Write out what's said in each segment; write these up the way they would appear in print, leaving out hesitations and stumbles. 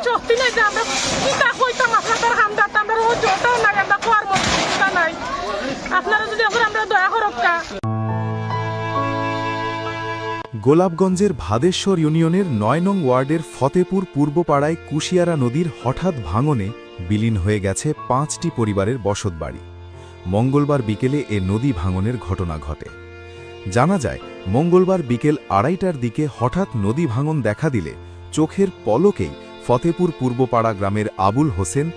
শক্তি নাই যে আমরা কিতা কইতাম আপনাদের হামদাত আমরা রোজ ওটাও নাই আমরা কোয়ার মতো নাই আপনারা যদি এখন আমরা দয়া করক্কা। গোলাপগঞ্জের ভাদেশ্বর ইউনিয়নের ৯ নং ওয়ার্ডের ফতেপুর পূর্বপাড়ায় কুশিয়ারা নদীর হঠাৎ ভাঙনে বিলীন হয়ে গেছে ৫টি পরিবারের বসতবাড়ি। মঙ্গলবার বিকেলে এ নদী ভাঙনের ঘটনা ঘটে। জানা যায়, মঙ্গলবার বিকেল ২:৩০টার দিকে হঠাৎ নদী ভাঙন দেখা দিলে চোখের পলকেই ফতেপুর পূর্বপাড়া গ্রামের আবুল হোসেন,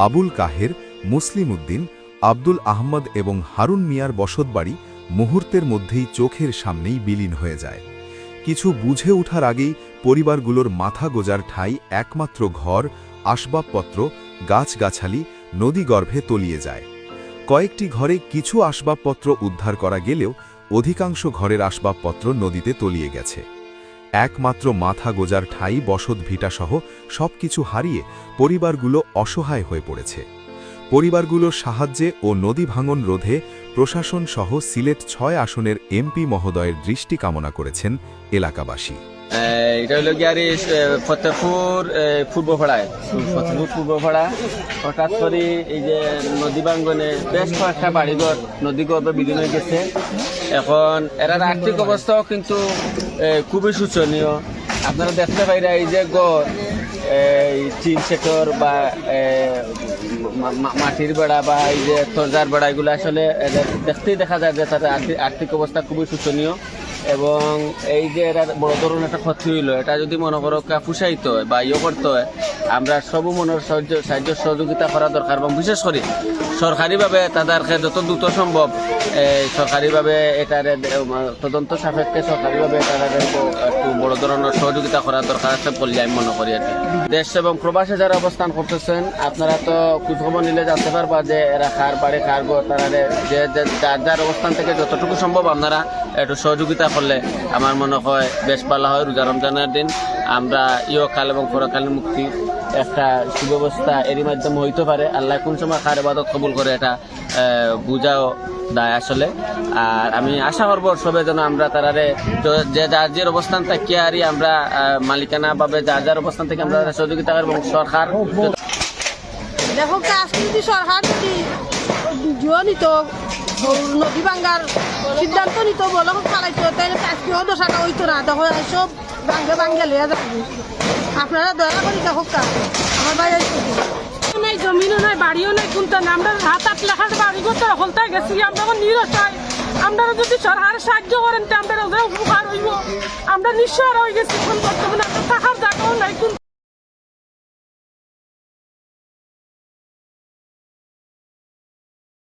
আবুল কাহের, মুসলিম উদ্দিন, আব্দুল আহমদ এবং হারুন মিয়ার বসতবাড়ি মুহূর্তের মধ্যেই চোখের সামনেই বিলীন হয়ে যায়। কিছু বুঝে ওঠার আগেই পরিবারগুলোর মাথা গোজার ঠাঁই একমাত্র ঘর, আসবাবপত্র, গাছগাছালি নদীগর্ভে তলিয়ে যায়। কয়েকটি ঘরে কিছু আসবাবপত্র উদ্ধার করা গেলেও অধিকাংশ ঘরের আসবাবপত্র নদীতে তলিয়ে গেছে। একমাত্র মাথা গোজার ঠাঁই বসত ভিটাসহ সবকিছু হারিয়ে পরিবারগুলো অসহায় হয়ে পড়েছে। পরিবারগুলোর সাহায্যে ও নদী ভাঙন রোধে প্রশাসন সহ সিলেট ৬ আসনের এমপি মহোদয়ের দৃষ্টি কামনা করেছেন এলাকাবাসী। এটা হলো গিয়ে ফতেপুর পূর্বপাড়া হঠাৎ করে এই যে নদী ভাঙ্গনে বেশ কয়েকটা বাড়িঘর নদী গর্ভে বিলীন হয়ে গেছে। এখন এরার আর্থিক অবস্থাও কিন্তু খুবই শোচনীয়। আপনারা দেখতে পাইরা এই যে গড় টিন সেটর বা মাটির বেড়া বা এই যে তরজার বেড়া এগুলো আসলে দেখতেই দেখা যায় যে তাদের আর্থিক অবস্থা খুবই শোচনীয়। এবং এই যে এরা বড় ধরনের একটা ক্ষতি হইল, এটা যদি মনে করো পুষাইতে হয় বা ইয়ে করতে হয়, আমরা সব মনের সাহায্য সহযোগিতা করা দরকার। এবং বিশেষ করে সরকারিভাবে তাদেরকে যত দ্রুত সম্ভব সরকারিভাবে এটার তদন্ত সাপেক্ষে সরকারিভাবে এটার একটু বড় ধরনের সহযোগিতা করা দরকার আছে বলে আমি মনে করি আর কি। দেশ এবং প্রবাসে যারা অবস্থান করতেছেন আপনারা তো খোঁজখবর নিলে জানতে পারবা যে এরা খার বাড়ি খার গো তারা যে যার অবস্থান থেকে যতটুকু সম্ভব আপনারা একটু সহযোগিতা করলে আমার মনে হয় বেশ ভালো হয়। রোজা রমজানের দিন আমরা ইহকাল এবং পরকালের মুক্তির একটা সুব্যবস্থা এরই মাধ্যমে হইতে পারে। আল্লাহ কোন সময় খার ইবাদত কবুল করে এটা বুঝাও দায় আসলে। আর আমি আশা করবো সবে যেন আমরা তারারে যে যার যে অবস্থান থাকিয়ে আরই আমরা মালিকানা ভাবে যার অবস্থান থেকে আমরা সহযোগিতা করবো। এবং সরকার দেখো যদি সরকার নিত নদী ভাঙ্গার সিদ্ধান্ত নিত বলো চালাইতো তাহলে আজকেও দশাটা হইতো না। দেখো সব ভাঙ্গে লিয়া যাবে। আপনারা দয়া করে দেখো আমার ভাই নাই, জমিনও নাই, বাড়িও নাই, কোনটা না আমরা হাত ৮ লাখের বাড়ি করতে হলতায় গেছি। আমরা নিরসায় আপনারা যদি সরকার সাহায্য করেন আমরা উপকার হইব। আমরা নিঃস্ব হয়ে গেছি। বর্তমানে আমরা থাকার জায়গাও নাই।